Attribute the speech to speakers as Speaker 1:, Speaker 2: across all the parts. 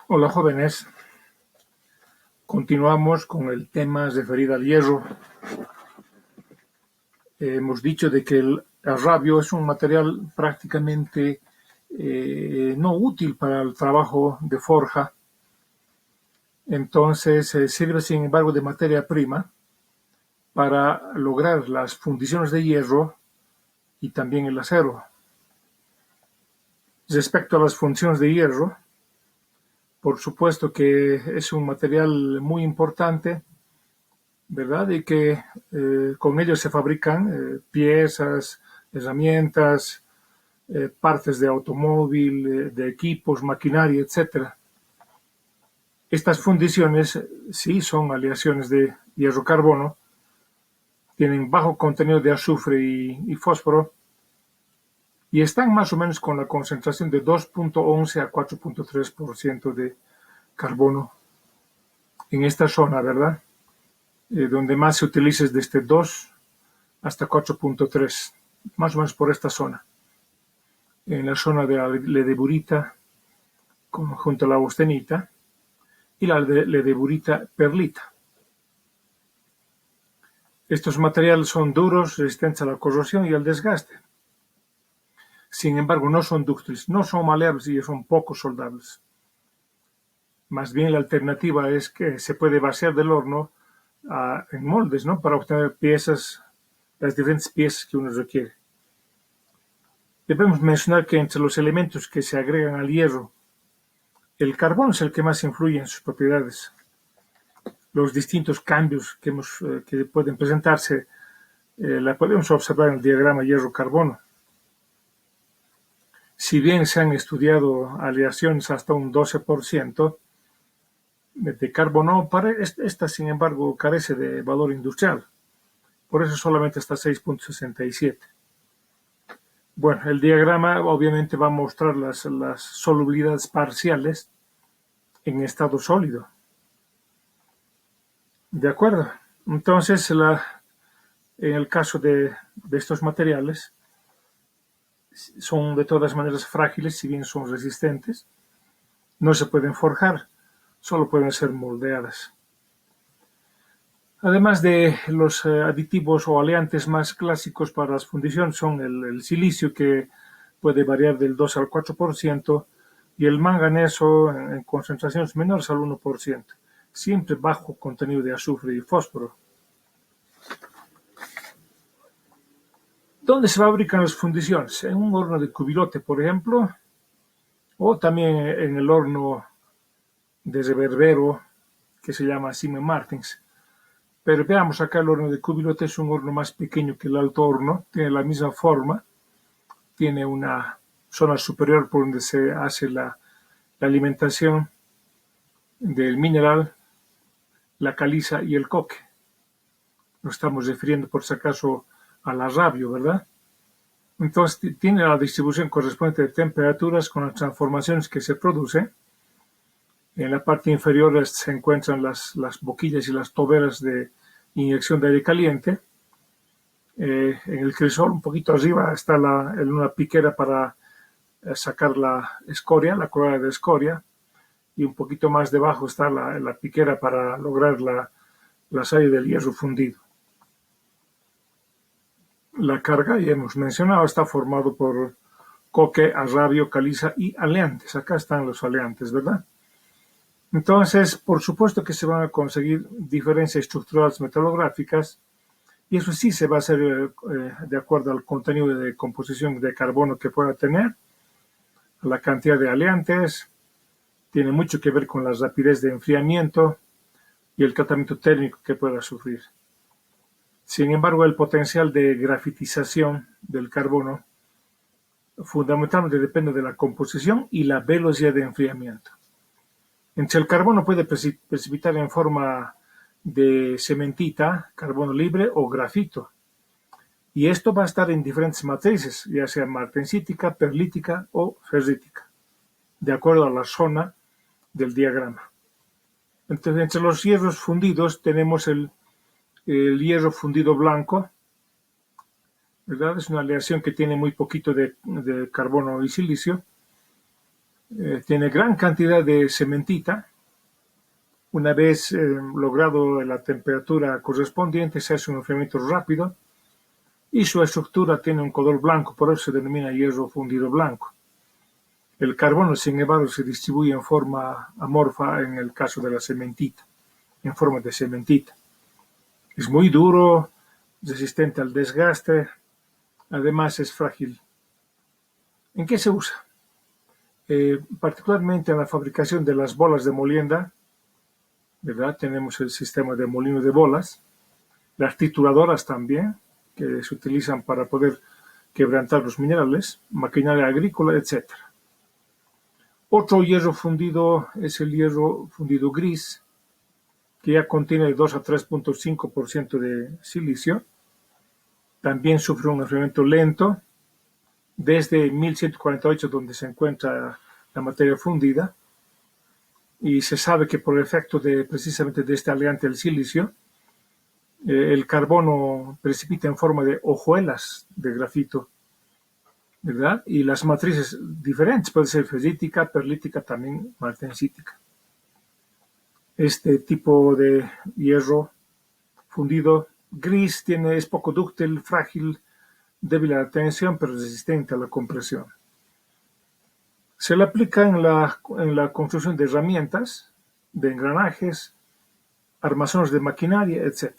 Speaker 1: Hola jóvenes, continuamos con el tema referido al hierro. Hemos dicho de que el rabio es un material prácticamente no útil para el trabajo de forja, entonces sirve sin embargo de materia prima para lograr las fundiciones de hierro y también el acero. Respecto a las funciones de hierro, por supuesto que es un material muy importante, ¿verdad? Y que con ellos se fabrican piezas, herramientas, partes de automóvil, de equipos, maquinaria, etcétera. Estas fundiciones sí son aleaciones de hierro-carbono, tienen bajo contenido de azufre y fósforo y están más o menos con la concentración de 2.11 a 4.3% de carbono en esta zona, ¿verdad? Donde más se utiliza es desde 2 hasta 4.3, más o menos por esta zona. En la zona de la ledeburita junto a la austenita y la ledeburita perlita. Estos materiales son duros, resistentes a la corrosión y al desgaste. Sin embargo, no son dúctiles, no son maleables y son poco soldables. Más bien la alternativa es que se puede vaciar del horno en moldes, ¿no? Para obtener piezas, las diferentes piezas que uno requiere. Debemos mencionar que entre los elementos que se agregan al hierro, el carbón es el que más influye en sus propiedades. Los distintos cambios que pueden presentarse la podemos observar en el diagrama hierro-carbono. Si bien se han estudiado aleaciones hasta un 12% de carbono, esta sin embargo carece de valor industrial. Por eso solamente está 6.67. Bueno, el diagrama obviamente va a mostrar las solubilidades parciales en estado sólido. ¿De acuerdo? Entonces, en el caso de estos materiales, son de todas maneras frágiles, si bien son resistentes. No se pueden forjar, solo pueden ser moldeadas. Además de los aditivos o aleantes más clásicos para las fundiciones son el silicio, que puede variar del 2 al 4%, y el manganeso en concentraciones menores al 1%, siempre bajo contenido de azufre y fósforo. ¿Dónde se fabrican las fundiciones? En un horno de cubilote, por ejemplo, o también en el horno de reverbero, que se llama Siemens Martins. Pero veamos acá, el horno de cubilote es un horno más pequeño que el alto horno, tiene la misma forma, tiene una zona superior por donde se hace la alimentación del mineral, la caliza y el coque. Nos estamos refiriendo por si acaso a la rabio, ¿verdad? Entonces tiene la distribución correspondiente de temperaturas con las transformaciones que se producen. En la parte inferior se encuentran las boquillas y las toberas de inyección de aire caliente. En el crisol, un poquito arriba, está una piquera para sacar la escoria, la corona de escoria, y un poquito más debajo está la piquera para lograr la salida del hierro fundido. La carga, ya hemos mencionado, está formado por coque, arrabio, caliza y aleantes. Acá están los aleantes, ¿verdad? Entonces, por supuesto que se van a conseguir diferencias estructurales metalográficas, y eso sí se va a hacer de acuerdo al contenido de composición de carbono que pueda tener, la cantidad de aleantes, tiene mucho que ver con la rapidez de enfriamiento y el tratamiento térmico que pueda sufrir. Sin embargo, el potencial de grafitización del carbono fundamentalmente depende de la composición y la velocidad de enfriamiento. Entre el carbono puede precipitar en forma de cementita, carbono libre o grafito. Y esto va a estar en diferentes matrices, ya sea martensítica, perlítica o ferrítica, de acuerdo a la zona del diagrama. Entonces, entre los hierros fundidos tenemos el hierro fundido blanco, ¿verdad? Es una aleación que tiene muy poquito de carbono y silicio. Tiene gran cantidad de cementita. Una vez logrado la temperatura correspondiente, se hace un enfriamiento rápido y su estructura tiene un color blanco, por eso se denomina hierro fundido blanco. El carbono, sin embargo, se distribuye en forma amorfa en el caso de la cementita, en forma de cementita. Es muy duro, resistente al desgaste, además es frágil. ¿En qué se usa? Particularmente en la fabricación de las bolas de molienda, ¿verdad? Tenemos el sistema de molino de bolas, las trituradoras también, que se utilizan para poder quebrantar los minerales, maquinaria agrícola, etc. Otro hierro fundido es el hierro fundido gris, que ya contiene 2 a 3.5% de silicio. También sufre un enfriamiento lento desde 1148, donde se encuentra la materia fundida, y se sabe que por el efecto precisamente de este aleante del silicio, el carbono precipita en forma de hojuelas de grafito, ¿verdad? Y las matrices diferentes, puede ser ferrítica, perlítica, también martensítica. Este tipo de hierro fundido gris es poco dúctil, frágil, débil a la tensión, pero resistente a la compresión. Se le aplica en la construcción de herramientas, de engranajes, armazones de maquinaria, etc.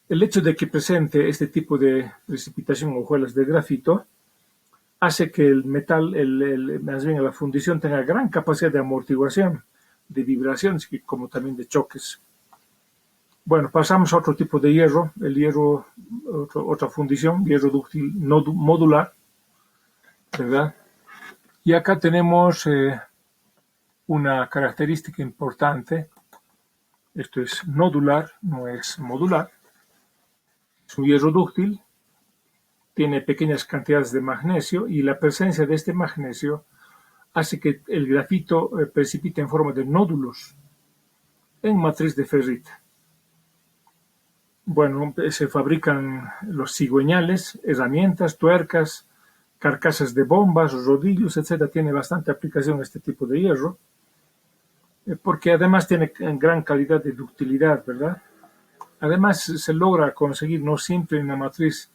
Speaker 1: El hecho de que presente este tipo de precipitación o hojuelas de grafito hace que el metal, más bien la fundición, tenga gran capacidad de amortiguación, de vibraciones, como también de choques. Bueno, pasamos a otro tipo de hierro, el hierro, otra fundición, hierro dúctil modular, ¿verdad? Y acá tenemos una característica importante. Esto es nodular, no es modular. Es un hierro dúctil, tiene pequeñas cantidades de magnesio y la presencia de este magnesio hace que el grafito precipite en forma de nódulos en matriz de ferrita. Bueno, se fabrican los cigüeñales, herramientas, tuercas, carcasas de bombas, rodillos, etc. Tiene bastante aplicación este tipo de hierro, porque además tiene gran calidad de ductilidad, ¿verdad? Además, se logra conseguir no siempre una matriz,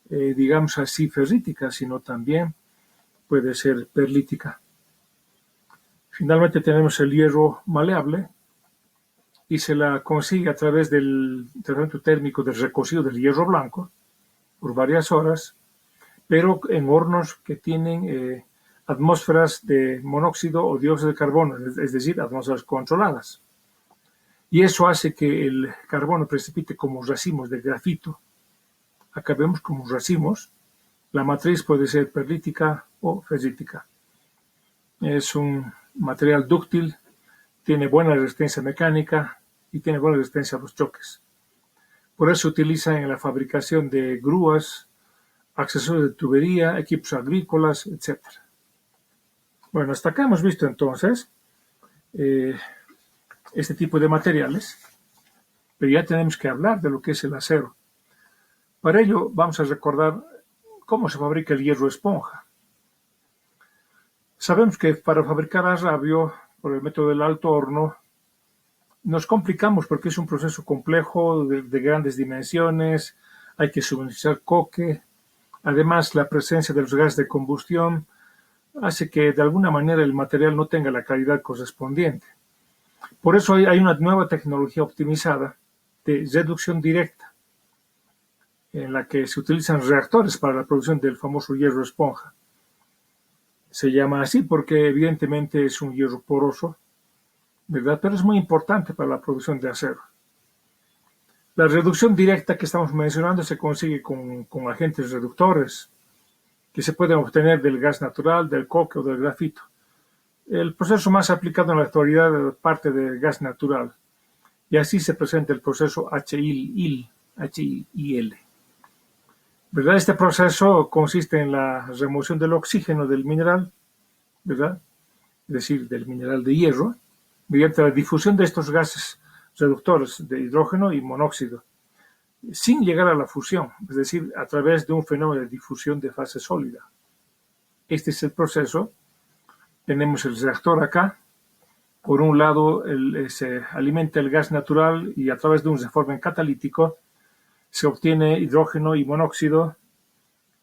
Speaker 1: digamos así, ferrítica, sino también puede ser perlítica. Finalmente tenemos el hierro maleable y se la consigue a través del tratamiento térmico del recocido del hierro blanco por varias horas, pero en hornos que tienen atmósferas de monóxido o dióxido de carbono, es decir, atmósferas controladas. Y eso hace que el carbono precipite como racimos de grafito. Acá vemos como racimos. La matriz puede ser perlítica o ferrítica. Es un material dúctil, tiene buena resistencia mecánica y tiene buena resistencia a los choques. Por eso se utiliza en la fabricación de grúas, accesorios de tubería, equipos agrícolas, etc. Bueno, hasta acá hemos visto entonces este tipo de materiales, pero ya tenemos que hablar de lo que es el acero. Para ello vamos a recordar cómo se fabrica el hierro esponja. Sabemos que para fabricar arrabio por el método del alto horno nos complicamos porque es un proceso complejo de grandes dimensiones, hay que suministrar coque, además la presencia de los gases de combustión hace que de alguna manera el material no tenga la calidad correspondiente. Por eso hay una nueva tecnología optimizada de reducción directa, en la que se utilizan reactores para la producción del famoso hierro esponja. Se llama así porque evidentemente es un hierro poroso, ¿verdad? Pero es muy importante para la producción de acero. La reducción directa que estamos mencionando se consigue con agentes reductores que se pueden obtener del gas natural, del coque o del grafito. El proceso más aplicado en la actualidad parte del gas natural y así se presenta el proceso HIL, ¿verdad? Este proceso consiste en la remoción del oxígeno del mineral, ¿verdad? Es decir, del mineral de hierro, mediante la difusión de estos gases reductores de hidrógeno y monóxido, sin llegar a la fusión, es decir, a través de un fenómeno de difusión de fase sólida. Este es el proceso. Tenemos el reactor acá. Por un lado, se alimenta el gas natural y a través de un reformer catalítico se obtiene hidrógeno y monóxido.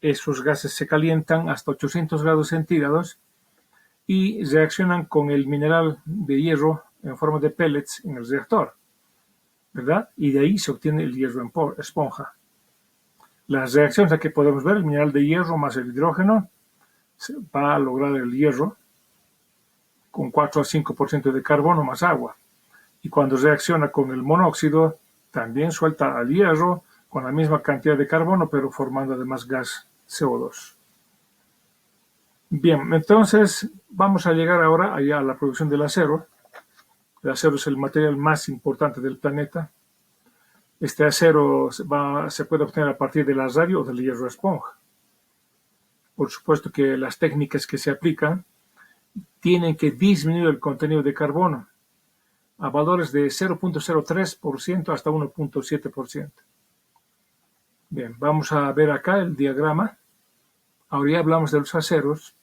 Speaker 1: Esos gases se calientan hasta 800 grados centígrados y reaccionan con el mineral de hierro en forma de pellets en el reactor, ¿verdad? Y de ahí se obtiene el hierro en esponja. Las reacciones aquí podemos ver, el mineral de hierro más el hidrógeno va a lograr el hierro con 4 a 5% de carbono más agua. Y cuando reacciona con el monóxido, también suelta al hierro con la misma cantidad de carbono, pero formando además gas CO2. Bien, entonces vamos a llegar ahora allá a la producción del acero. El acero es el material más importante del planeta. Este acero se puede obtener a partir del azario o del hierro esponja. Por supuesto que las técnicas que se aplican tienen que disminuir el contenido de carbono a valores de 0.03% hasta 1.7%. Bien, vamos a ver acá el diagrama. Ahora ya hablamos de los aceros,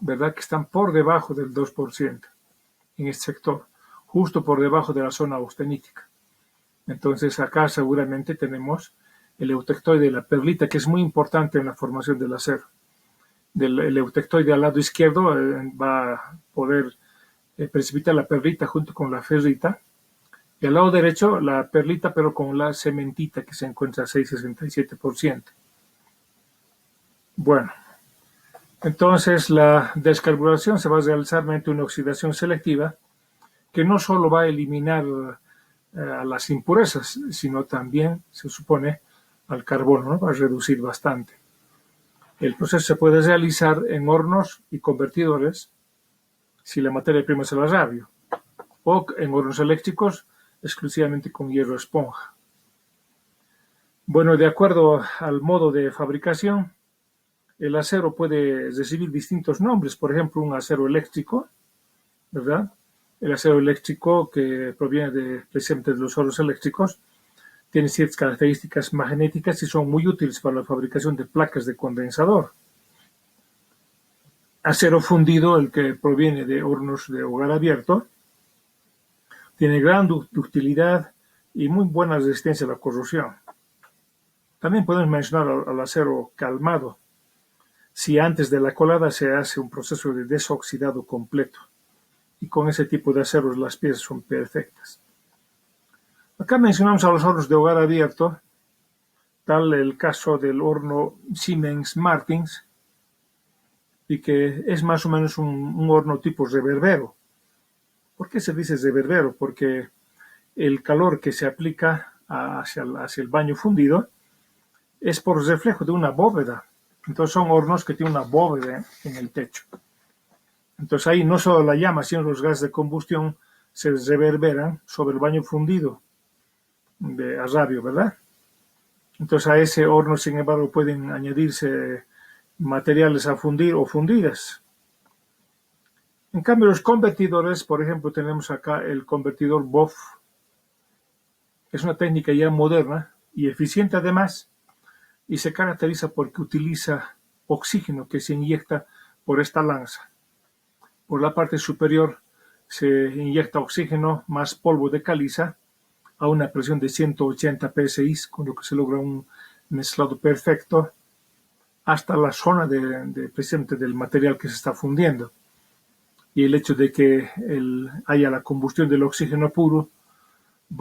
Speaker 1: ¿verdad? Que están por debajo del 2% en este sector, justo por debajo de la zona austenítica. Entonces acá seguramente tenemos el eutectoide de la perlita, que es muy importante en la formación del acero. El eutectoide al lado izquierdo va a poder precipitar la perlita junto con la ferrita, y al lado derecho la perlita pero con la cementita que se encuentra a 6,67%. Bueno, entonces la descarburación se va a realizar mediante una oxidación selectiva que no solo va a eliminar a las impurezas, sino también, se supone, al carbono, ¿no? Va a reducir bastante. El proceso se puede realizar en hornos y convertidores si la materia prima es el azario, o en hornos eléctricos exclusivamente con hierro esponja. Bueno, de acuerdo al modo de fabricación, el acero puede recibir distintos nombres, por ejemplo, un acero eléctrico, ¿verdad? El acero eléctrico que proviene precisamente de los hornos eléctricos tiene ciertas características magnéticas y son muy útiles para la fabricación de placas de condensador. Acero fundido, el que proviene de hornos de hogar abierto, tiene gran ductilidad y muy buena resistencia a la corrosión. También podemos mencionar al acero calmado, si antes de la colada se hace un proceso de desoxidado completo. Y con ese tipo de aceros las piezas son perfectas. Acá mencionamos a los hornos de hogar abierto, tal el caso del horno Siemens Martins, y que es más o menos un horno tipo reverbero. ¿Por qué se dice reverbero? Porque el calor que se aplica hacia el baño fundido es por reflejo de una bóveda. Entonces son hornos que tienen una bóveda en el techo. Entonces ahí no solo la llama, sino los gases de combustión se reverberan sobre el baño fundido de azario, ¿verdad? Entonces a ese horno, sin embargo, pueden añadirse materiales a fundir o fundidas. En cambio, los convertidores, por ejemplo, tenemos acá el convertidor BOF. Es una técnica ya moderna y eficiente además, y se caracteriza porque utiliza oxígeno que se inyecta por esta lanza. Por la parte superior se inyecta oxígeno más polvo de caliza a una presión de 180 psi, con lo que se logra un mezclado perfecto hasta la zona precisamente del material que se está fundiendo. Y el hecho de que haya la combustión del oxígeno puro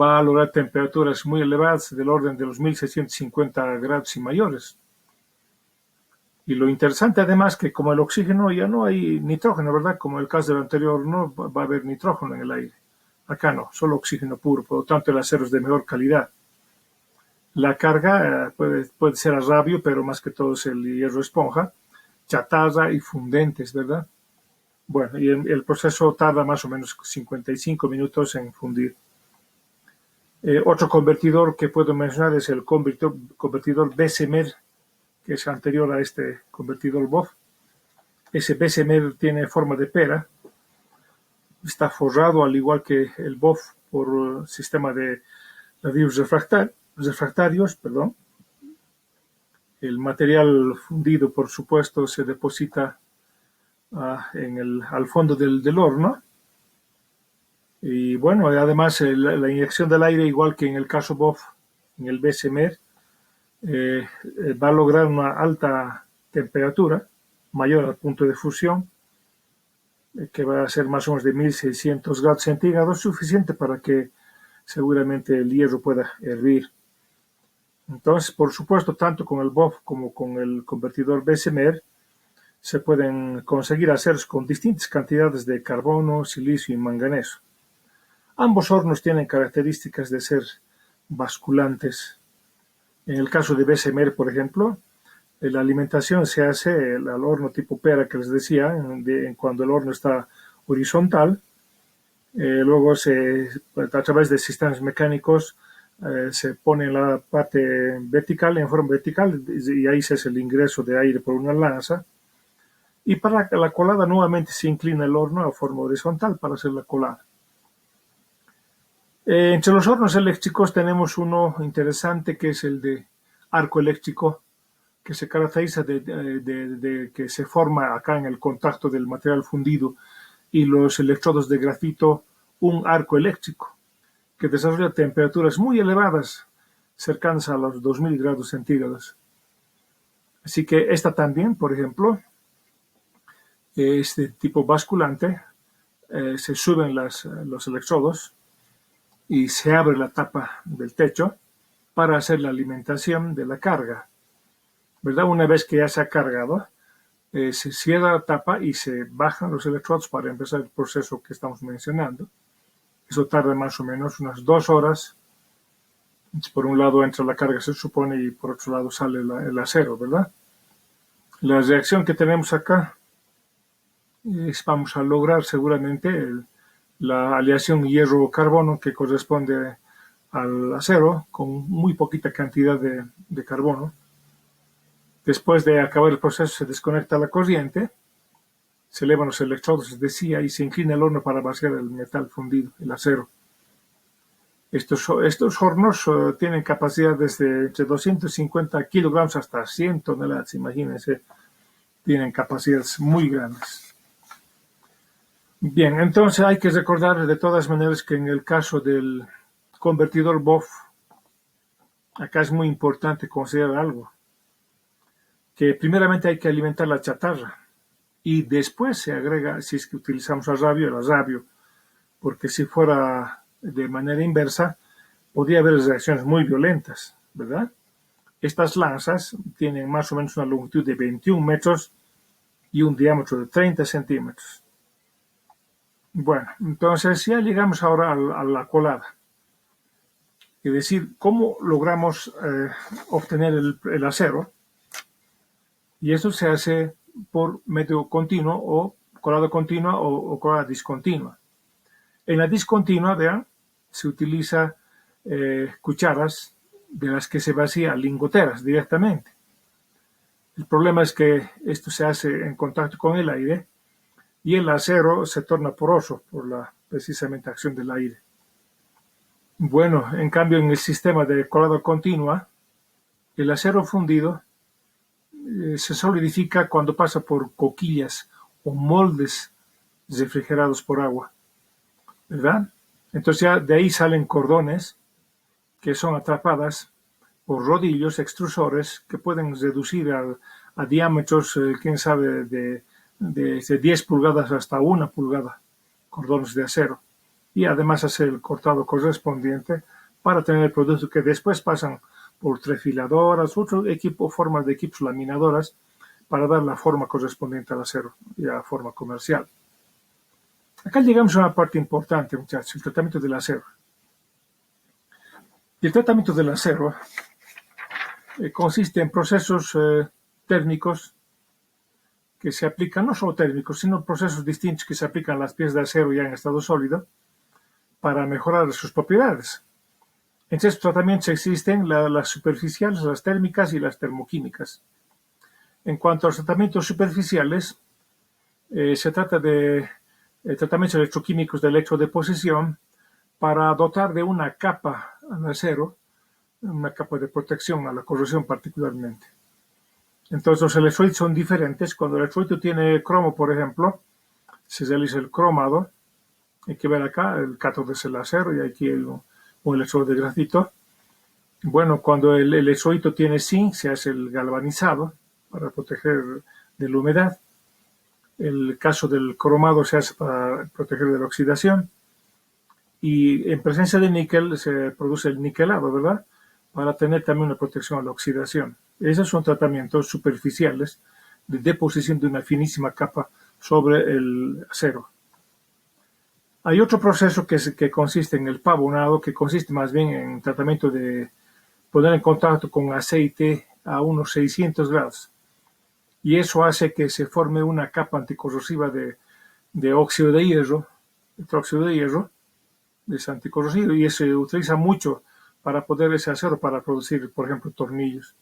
Speaker 1: va a lograr temperaturas muy elevadas del orden de los 1650 grados y mayores. Y lo interesante además que como el oxígeno ya no hay nitrógeno, ¿verdad? Como el caso del anterior, no va a haber nitrógeno en el aire. Acá no, solo oxígeno puro, por lo tanto el acero es de mejor calidad. La carga puede ser a rabio, pero más que todo es el hierro esponja, chatarra y fundentes, ¿verdad? Bueno, y el proceso tarda más o menos 55 minutos en fundir. Otro convertidor que puedo mencionar es el convertidor Bessemer, que es anterior a este convertidor BOF. Ese Bessemer tiene forma de pera, está forrado al igual que el BOF por sistema de ladrillos refractarios. El material fundido, por supuesto, se deposita al fondo del horno. Y bueno, además la inyección del aire, igual que en el caso BOF, en el BSMR, va a lograr una alta temperatura, mayor al punto de fusión, que va a ser más o menos de 1600 grados centígrados, suficiente para que seguramente el hierro pueda hervir. Entonces, por supuesto, tanto con el BOF como con el convertidor BSMR, se pueden conseguir aceros con distintas cantidades de carbono, silicio y manganeso. Ambos hornos tienen características de ser basculantes. En el caso de BSMR, por ejemplo, la alimentación se hace al horno tipo pera que les decía, cuando el horno está horizontal. Luego a través de sistemas mecánicos se pone en la parte vertical, en forma vertical, y ahí se hace el ingreso de aire por una lanza. Y para la colada nuevamente se inclina el horno a forma horizontal para hacer la colada. Entre los hornos eléctricos tenemos uno interesante que es el de arco eléctrico, que se caracteriza de que se forma acá en el contacto del material fundido y los electrodos de grafito un arco eléctrico que desarrolla temperaturas muy elevadas, cercanas a los 2000 grados centígrados. Así que esta también, por ejemplo, este tipo basculante, se suben los electrodos y se abre la tapa del techo para hacer la alimentación de la carga, ¿verdad? Una vez que ya se ha cargado, se cierra la tapa y se bajan los electrodos para empezar el proceso que estamos mencionando. Eso tarda más o menos unas 2 horas. Por un lado entra la carga, se supone, y por otro lado sale el acero, ¿verdad? La reacción que tenemos acá vamos a lograr seguramente la aleación hierro-carbono que corresponde al acero con muy poquita cantidad de carbono. Después de acabar el proceso se desconecta la corriente, se elevan los electrodos, decía, y se inclina el horno para vaciar el metal fundido, el acero. Estos hornos tienen capacidad desde entre 250 kilogramos hasta 100 toneladas, imagínense, tienen capacidades muy grandes. Bien, entonces hay que recordar de todas maneras que en el caso del convertidor BOF, acá es muy importante considerar algo, que primeramente hay que alimentar la chatarra y después se agrega, si es que utilizamos el agravio, porque si fuera de manera inversa, podría haber reacciones muy violentas, ¿verdad? Estas lanzas tienen más o menos una longitud de 21 metros y un diámetro de 30 centímetros. Bueno, entonces ya llegamos ahora a la colada. Es decir, cómo logramos obtener el acero. Y eso se hace por método continuo o colada continua o colada discontinua. En la discontinua, vean, se utiliza cucharas de las que se vacía lingoteras directamente. El problema es que esto se hace en contacto con el aire y el acero se torna poroso por la precisamente acción del aire. Bueno, en cambio en el sistema de colada continua, el acero fundido se solidifica cuando pasa por coquillas o moldes refrigerados por agua, ¿verdad? Entonces ya de ahí salen cordones que son atrapadas por rodillos extrusores que pueden reducir a diámetros, quién sabe, de 10 pulgadas hasta 1 pulgada, cordones de acero. Y además hacer el cortado correspondiente para tener el producto que después pasan por trefiladoras, formas de equipos laminadoras para dar la forma correspondiente al acero y a la forma comercial. Acá llegamos a una parte importante, muchachos, el tratamiento del acero. Y el tratamiento del acero consiste en procesos térmicos que se aplican, no solo térmicos, sino procesos distintos que se aplican a las piezas de acero ya en estado sólido para mejorar sus propiedades. Entre estos tratamientos existen las superficiales, las térmicas y las termoquímicas. En cuanto a los tratamientos superficiales, se trata de tratamientos electroquímicos de electrodeposición para dotar de una capa al acero, una capa de protección a la corrosión particularmente. Entonces los electrolitos son diferentes. Cuando el electrolito tiene cromo, por ejemplo, se realiza el cromado. Hay que ver acá, el cátodo es el acero y aquí un electrodo de grafito. Bueno, cuando el electrolito tiene zinc, se hace el galvanizado para proteger de la humedad. El caso del cromado se hace para proteger de la oxidación. Y en presencia de níquel se produce el niquelado, ¿verdad? Para tener también una protección a la oxidación. Esos son tratamientos superficiales de deposición de una finísima capa sobre el acero. Hay otro proceso que consiste en el pavonado, que consiste más bien en tratamiento de poner en contacto con aceite a unos 600 grados. Y eso hace que se forme una capa anticorrosiva de óxido de hierro, hidróxido de hierro, es anticorrosivo, y se utiliza mucho para poder ese acero para producir, por ejemplo, tornillos.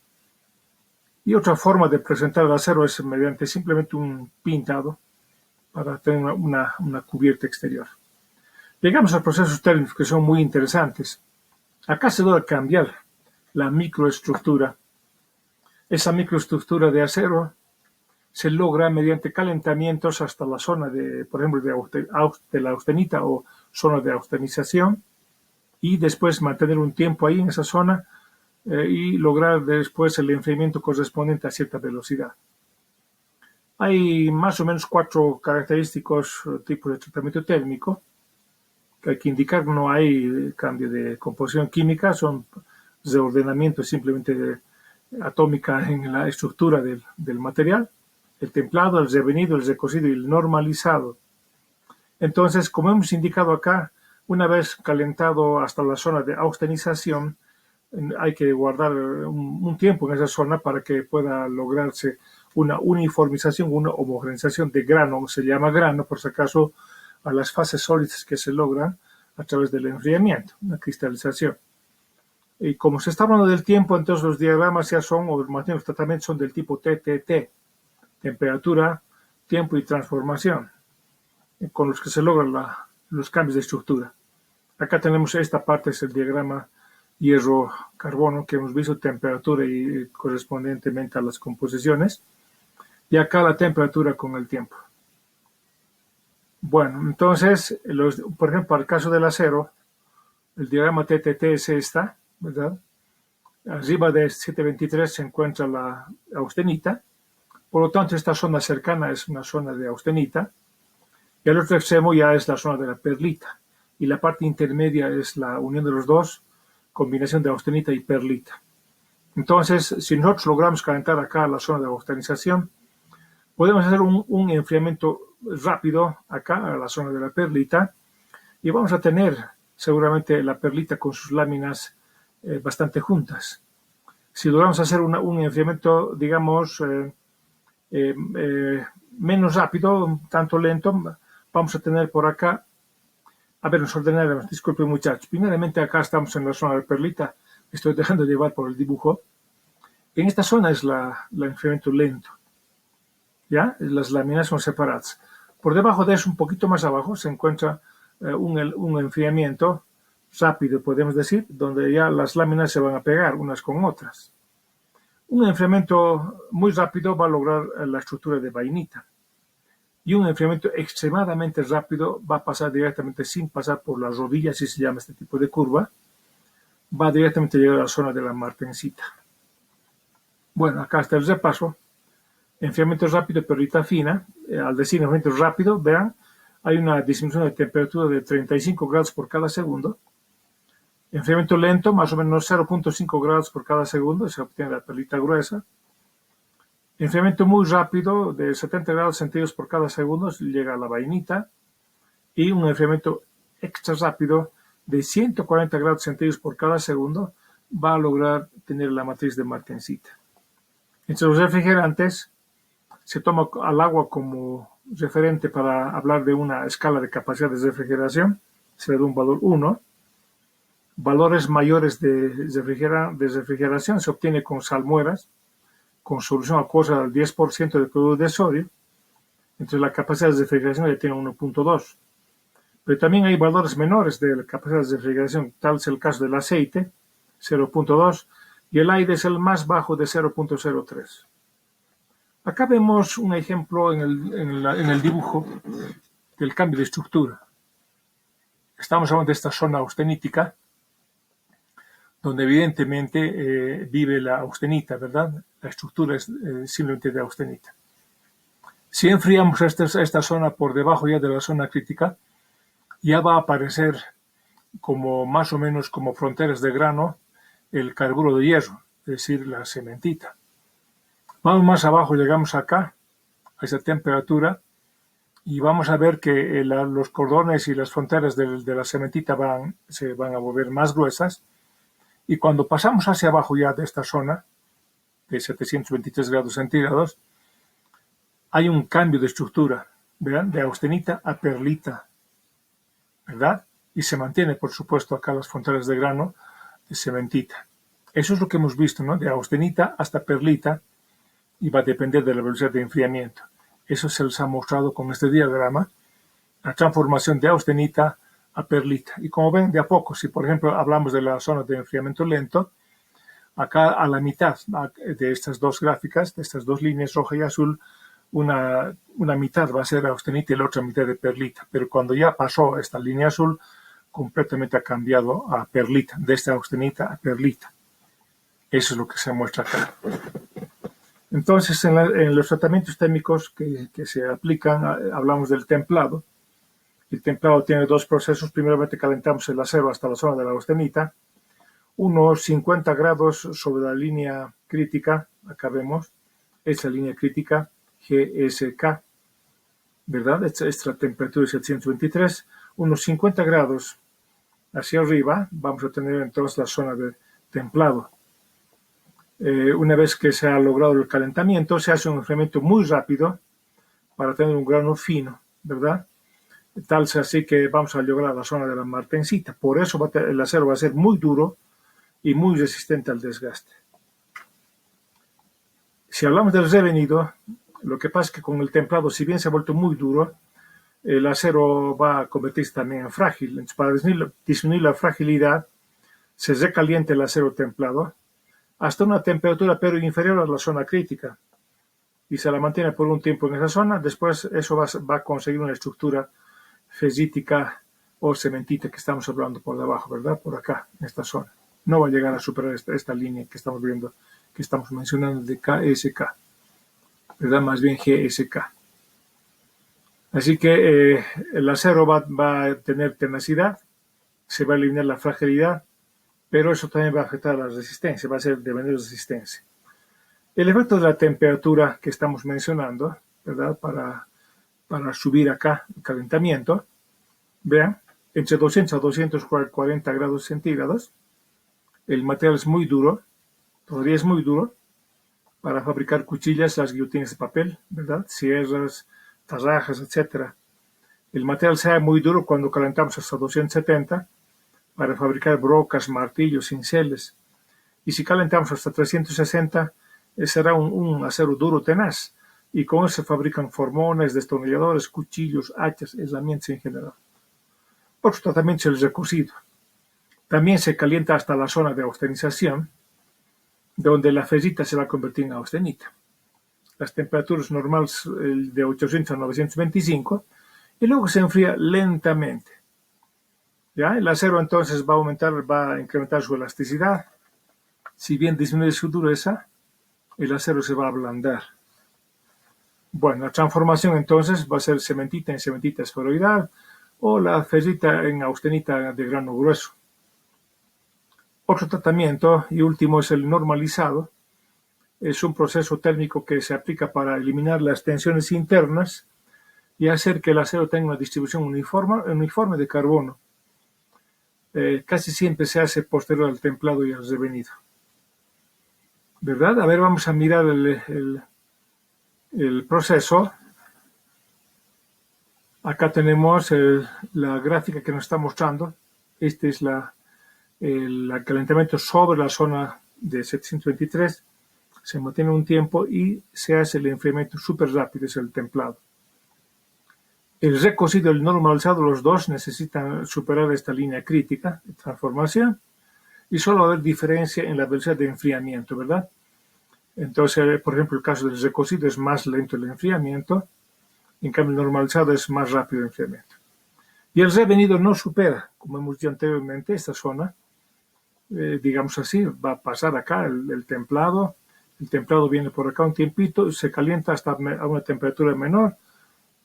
Speaker 1: Y otra forma de presentar el acero es mediante simplemente un pintado para tener una cubierta exterior. Llegamos a procesos térmicos que son muy interesantes. Acá se logra cambiar la microestructura. Esa microestructura de acero se logra mediante calentamientos hasta la zona de, por ejemplo, de la austenita o zona de austenización, y después mantener un tiempo ahí en esa zona y lograr después el enfriamiento correspondiente a cierta velocidad. Hay más o menos 4 característicos tipos de tratamiento térmico que hay que indicar. No hay cambio de composición química, son reordenamientos simplemente atómica en la estructura del material. El templado, el revenido, el recocido y el normalizado. Entonces, como hemos indicado acá, una vez calentado hasta la zona de austenización, hay que guardar un tiempo en esa zona para que pueda lograrse una uniformización, una homogeneización de grano, se llama grano, por si acaso, a las fases sólidas que se logran a través del enfriamiento, una cristalización. Y como se está hablando del tiempo, entonces los diagramas ya son, o los tratamientos son del tipo TTT, temperatura, tiempo y transformación, con los que se logran los cambios de estructura. Acá tenemos esta parte, es el diagrama hierro-carbono que hemos visto, temperatura y correspondientemente a las composiciones, y acá la temperatura con el tiempo. Bueno, entonces, por ejemplo, para el caso del acero, el diagrama TTT es esta, ¿verdad? Arriba de 723 se encuentra la austenita, por lo tanto esta zona cercana es una zona de austenita, y al otro extremo ya es la zona de la perlita, y la parte intermedia es la unión de los dos, combinación de austenita y perlita. Entonces, si nosotros logramos calentar acá la zona de austenización, podemos hacer un enfriamiento rápido acá, a la zona de la perlita, y vamos a tener seguramente la perlita con sus láminas bastante juntas. Si logramos hacer un enfriamiento, digamos, menos rápido, un tanto lento, vamos a tener por acá, a ver, nos ordenaremos, disculpen muchachos, primeramente acá estamos en la zona de perlita, estoy dejando de llevar por el dibujo. En esta zona es el enfriamiento lento, ¿ya? Las láminas son separadas. Por debajo de eso, un poquito más abajo, se encuentra un enfriamiento rápido, podemos decir, donde ya las láminas se van a pegar unas con otras. Un enfriamiento muy rápido va a lograr la estructura de vainita. Y un enfriamiento extremadamente rápido va a pasar directamente, sin pasar por las rodillas, si se llama este tipo de curva, va directamente a llegar a la zona de la martensita. Bueno, acá está el repaso. Enfriamiento rápido, perlita fina. Al decir enfriamiento rápido, vean, hay una disminución de temperatura de 35 grados por cada segundo. Enfriamiento lento, más o menos 0.5 grados por cada segundo, se obtiene la perlita gruesa. Enfriamiento muy rápido, de 70 grados centígrados por cada segundo, llega a la vainita. Y un enfriamiento extra rápido, de 140 grados centígrados por cada segundo, va a lograr tener la matriz de martensita. Entre los refrigerantes, se toma al agua como referente para hablar de una escala de capacidad de refrigeración, se le da un valor 1. Valores mayores de refrigeración se obtiene con salmueras, con solución acuosa del 10% de cloruro de sodio. Entonces la capacidad de refrigeración ya tiene 1.2. Pero también hay valores menores de la capacidad de refrigeración, tal es el caso del aceite, 0.2, y el aire es el más bajo de 0.03. Acá vemos un ejemplo en el dibujo del cambio de estructura. Estamos hablando de esta zona austenítica, donde evidentemente vive la austenita, ¿verdad? La estructura es simplemente de austenita. Si enfriamos esta zona por debajo ya de la zona crítica, ya va a aparecer como más o menos como fronteras de grano el carburo de hierro, es decir, la cementita. Vamos más abajo, llegamos acá, a esa temperatura, y vamos a ver que los cordones y las fronteras de la cementita se van a volver más gruesas, y cuando pasamos hacia abajo ya de esta zona, de 723 grados centígrados, hay un cambio de estructura, ¿verdad? De austenita a perlita, ¿verdad? Y se mantiene, por supuesto, acá las fronteras de grano de cementita. Eso es lo que hemos visto, ¿no? De austenita hasta perlita, y va a depender de la velocidad de enfriamiento. Eso se les ha mostrado con este diagrama, la transformación de austenita a perlita. Y como ven, de a poco, si por ejemplo hablamos de la zona de enfriamiento lento, acá a la mitad de estas dos gráficas, de estas dos líneas roja y azul, una mitad va a ser austenita y la otra mitad de perlita. Pero cuando ya pasó esta línea azul, completamente ha cambiado a perlita, de esta austenita a perlita. Eso es lo que se muestra acá. Entonces, en los tratamientos térmicos que se aplican, hablamos del templado. El templado tiene dos procesos. Primeramente calentamos el acero hasta la zona de la austenita, unos 50 grados sobre la línea crítica. Acá vemos esa línea crítica, GSK, ¿verdad? Esta temperatura es 723. Unos 50 grados hacia arriba vamos a tener entonces la zona de templado. Una vez que se ha logrado el calentamiento, se hace un enfriamiento muy rápido para tener un grano fino, ¿verdad? Tal es así que vamos a lograr la zona de la martensita. Por eso el acero va a ser muy duro y muy resistente al desgaste. Si hablamos del revenido, lo que pasa es que con el templado, si bien se ha vuelto muy duro, el acero va a convertirse también en frágil. Entonces, para disminuir la fragilidad, se recalienta el acero templado hasta una temperatura pero inferior a la zona crítica, y se la mantiene por un tiempo en esa zona. Después eso va a conseguir una estructura fesítica o cementita que estamos hablando por debajo, ¿verdad? Por acá, en esta zona. No va a llegar a superar esta línea que estamos viendo, que estamos mencionando de KSK, ¿verdad? Más bien GSK. Así que el acero va a tener tenacidad, se va a eliminar la fragilidad, pero eso también va a afectar a la resistencia, va a ser de menor resistencia. El efecto de la temperatura que estamos mencionando, ¿verdad? Para subir acá el calentamiento, vean, entre 200 a 240 grados centígrados, el material es muy duro, todavía es muy duro, para fabricar cuchillas, las guillotinas de papel, ¿verdad? Sierras, tarrajas, etc. El material sea muy duro cuando calentamos hasta 270, para fabricar brocas, martillos, cinceles. Y si calentamos hasta 360, será un acero duro tenaz. Y con eso se fabrican formones, destornilladores, cuchillos, hachas, herramientas en general. Otro tratamiento es el recocido. También se calienta hasta la zona de austenización, donde la ferrita se va a convertir en austenita. Las temperaturas normales de 800 a 925, y luego se enfría lentamente. ¿Ya? El acero entonces va a incrementar su elasticidad. Si bien disminuye su dureza, el acero se va a ablandar. Bueno, la transformación entonces va a ser cementita en cementita esferoidal o la ferrita en austenita de grano grueso. Otro tratamiento y último es el normalizado. Es un proceso térmico que se aplica para eliminar las tensiones internas y hacer que el acero tenga una distribución uniforme de carbono. Casi siempre se hace posterior al templado y al revenido. ¿Verdad? A ver, vamos a mirar el proceso. Acá tenemos la gráfica que nos está mostrando. Este es el calentamiento sobre la zona de 723. Se mantiene un tiempo y se hace el enfriamiento súper rápido, es el templado. El recocido y el normalizado, los dos necesitan superar esta línea crítica de transformación y solo va a haber diferencia en la velocidad de enfriamiento, ¿verdad? Entonces, por ejemplo, el caso del recocido es más lento el enfriamiento, en cambio el normalizado es más rápido el enfriamiento. Y el revenido no supera, como hemos dicho anteriormente, esta zona, digamos así, va a pasar acá el templado viene por acá un tiempito, se calienta hasta a una temperatura menor,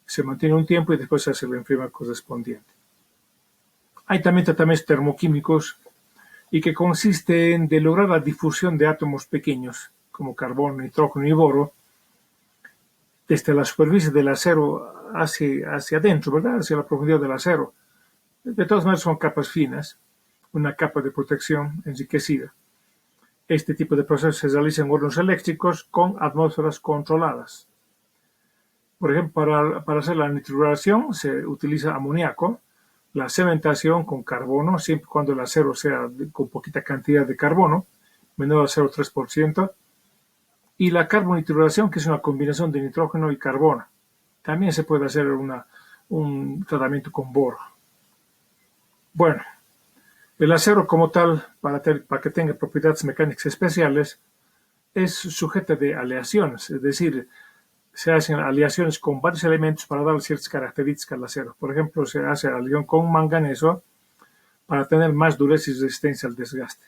Speaker 1: se mantiene un tiempo y después se hace el enfriamiento correspondiente. Hay también tratamientos termoquímicos y que consisten de lograr la difusión de átomos pequeños, como carbono, nitrógeno y boro, desde la superficie del acero hacia adentro, ¿verdad? Hacia la profundidad del acero. De todas maneras son capas finas, una capa de protección enriquecida. Este tipo de procesos se realiza en hornos eléctricos con atmósferas controladas. Por ejemplo, para hacer la nitruración se utiliza amoníaco, la cementación con carbono, siempre cuando el acero sea con poquita cantidad de carbono, menor al 0,3%, y la carbonitruración, que es una combinación de nitrógeno y carbono. También se puede hacer un tratamiento con boro. Bueno, el acero como tal, para que tenga propiedades mecánicas especiales, es sujeto de aleaciones, es decir, se hacen aleaciones con varios elementos para dar ciertas características al acero. Por ejemplo, se hace aleación con manganeso para tener más dureza y resistencia al desgaste,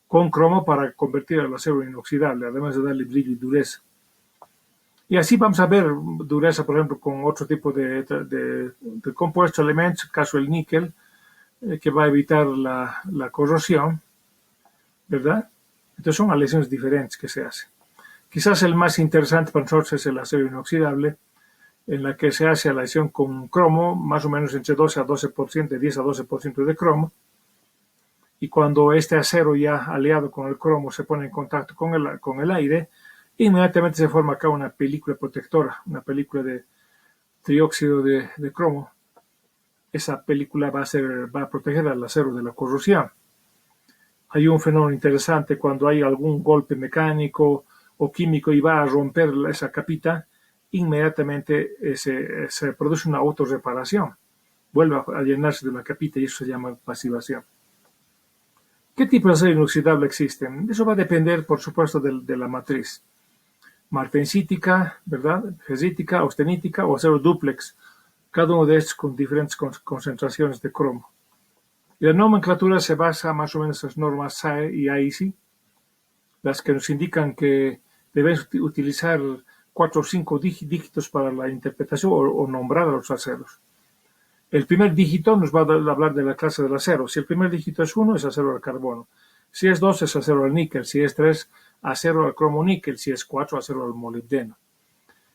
Speaker 1: con cromo para convertir el acero en inoxidable, además de darle brillo y dureza. Y así vamos a ver dureza, por ejemplo, con otro tipo de compuestos, elementos, en caso el níquel, que va a evitar la corrosión, ¿verdad? Entonces son aleaciones diferentes que se hacen. Quizás el más interesante para nosotros es el acero inoxidable, en la que se hace aleación con cromo, más o menos entre 12 a 12%, de 10 a 12% de cromo. Y cuando este acero ya aliado con el cromo se pone en contacto con el aire, inmediatamente se forma acá una película protectora, una película de trióxido de cromo. Esa película va a proteger al acero de la corrosión. Hay un fenómeno interesante cuando hay algún golpe mecánico o químico y va a romper esa capita, inmediatamente se produce una autorreparación. Vuelve a llenarse de la capita y eso se llama pasivación. ¿Qué tipo de acero inoxidable existen? Eso va a depender, por supuesto, de la matriz. Martensítica, ¿verdad? Ferrítica, austenítica o acero dúplex. Cada uno de estos con diferentes concentraciones de cromo. Y la nomenclatura se basa más o menos en las normas SAE y AISI, las que nos indican que debemos utilizar 4 o 5 dígitos para la interpretación o nombrar a los aceros. El primer dígito nos va a hablar de la clase del acero. Si el primer dígito es 1, es acero al carbono. Si es 2, es acero al níquel. Si es 3, acero al cromo níquel. Si es 4, acero al molibdeno.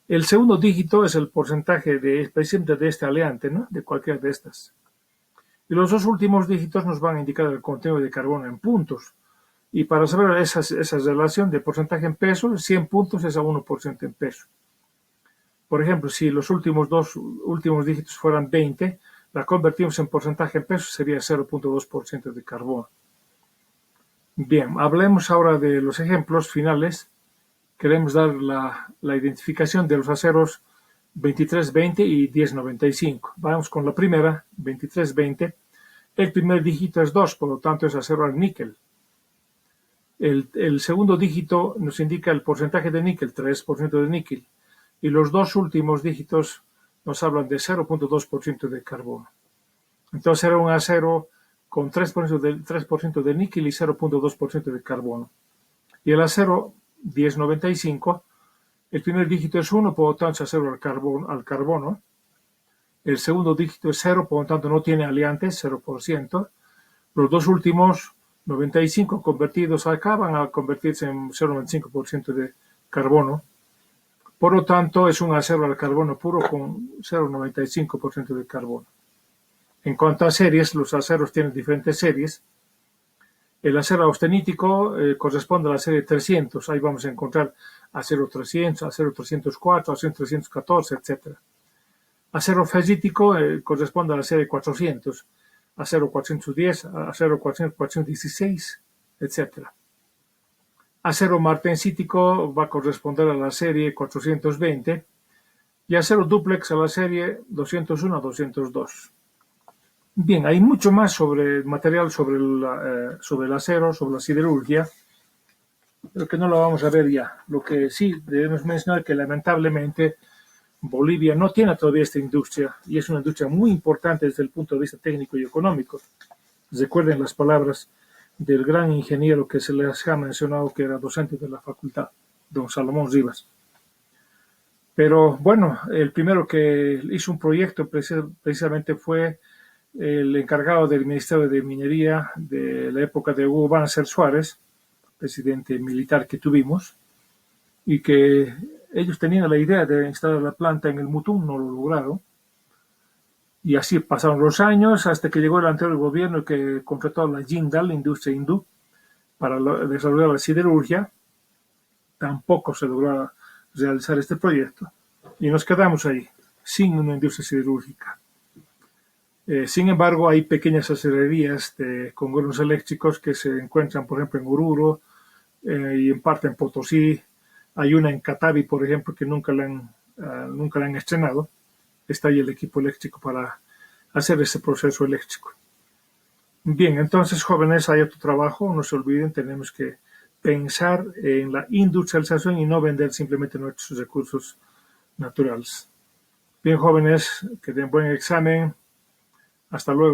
Speaker 1: El segundo dígito es el porcentaje específico de este aleante, ¿no? De cualquiera de estas. Y los dos últimos dígitos nos van a indicar el contenido de carbono en puntos. Y para saber esa relación de porcentaje en peso, 100 puntos es a 1% en peso. Por ejemplo, si los últimos dígitos fueran 20, la convertimos en porcentaje en peso, sería 0,2% de carbono. Bien, hablemos ahora de los ejemplos finales. Queremos dar la identificación de los aceros 2320 y 1095. Vamos con la primera, 2320. El primer dígito es 2, por lo tanto es acero al níquel. El segundo dígito nos indica el porcentaje de níquel, 3% de níquel. Y los dos últimos dígitos nos hablan de 0,2% de carbono. Entonces era un acero con 3% de níquel y 0,2% de carbono. Y el acero 1095, el primer dígito es 1, por lo tanto es acero al carbono. El segundo dígito es 0, por lo tanto no tiene aliantes, 0%. Los dos últimos, 95 convertidos acá, van a convertirse en 0,95% de carbono. Por lo tanto, es un acero al carbono puro con 0,95% de carbono. En cuanto a series, los aceros tienen diferentes series. El acero austenítico corresponde a la serie 300. Ahí vamos a encontrar acero 300, acero 304, acero 314, etc. Acero ferrítico corresponde a la serie 400, acero 410, acero 416, etc. Acero martensítico va a corresponder a la serie 420 y acero dúplex a la serie 201 a 202. Bien, hay mucho más material sobre el acero, sobre la siderurgia, pero que no lo vamos a ver ya. Lo que sí debemos mencionar es que lamentablemente Bolivia no tiene todavía esta industria y es una industria muy importante desde el punto de vista técnico y económico. Recuerden las palabras del gran ingeniero que se les ha mencionado que era docente de la facultad, don Salomón Rivas. Pero bueno, el primero que hizo un proyecto precisamente fue el encargado del Ministerio de Minería de la época de Hugo Banzer Suárez, presidente militar que tuvimos, y que ellos tenían la idea de instalar la planta en el Mutún, no lo lograron. Y así pasaron los años hasta que llegó el anterior gobierno que contrató a la Jindal, la industria hindú, para desarrollar la siderurgia. Tampoco se logró realizar este proyecto y nos quedamos ahí, sin una industria siderúrgica. Sin embargo, hay pequeñas acererías con hornos eléctricos que se encuentran, por ejemplo, en Oruro y en parte en Potosí. Hay una en Catavi, por ejemplo, que nunca la han estrenado. Está ahí el equipo eléctrico para hacer ese proceso eléctrico. Bien, entonces, jóvenes, hay otro trabajo. No se olviden, tenemos que pensar en la industrialización y no vender simplemente nuestros recursos naturales. Bien, jóvenes, que den buen examen. Hasta luego.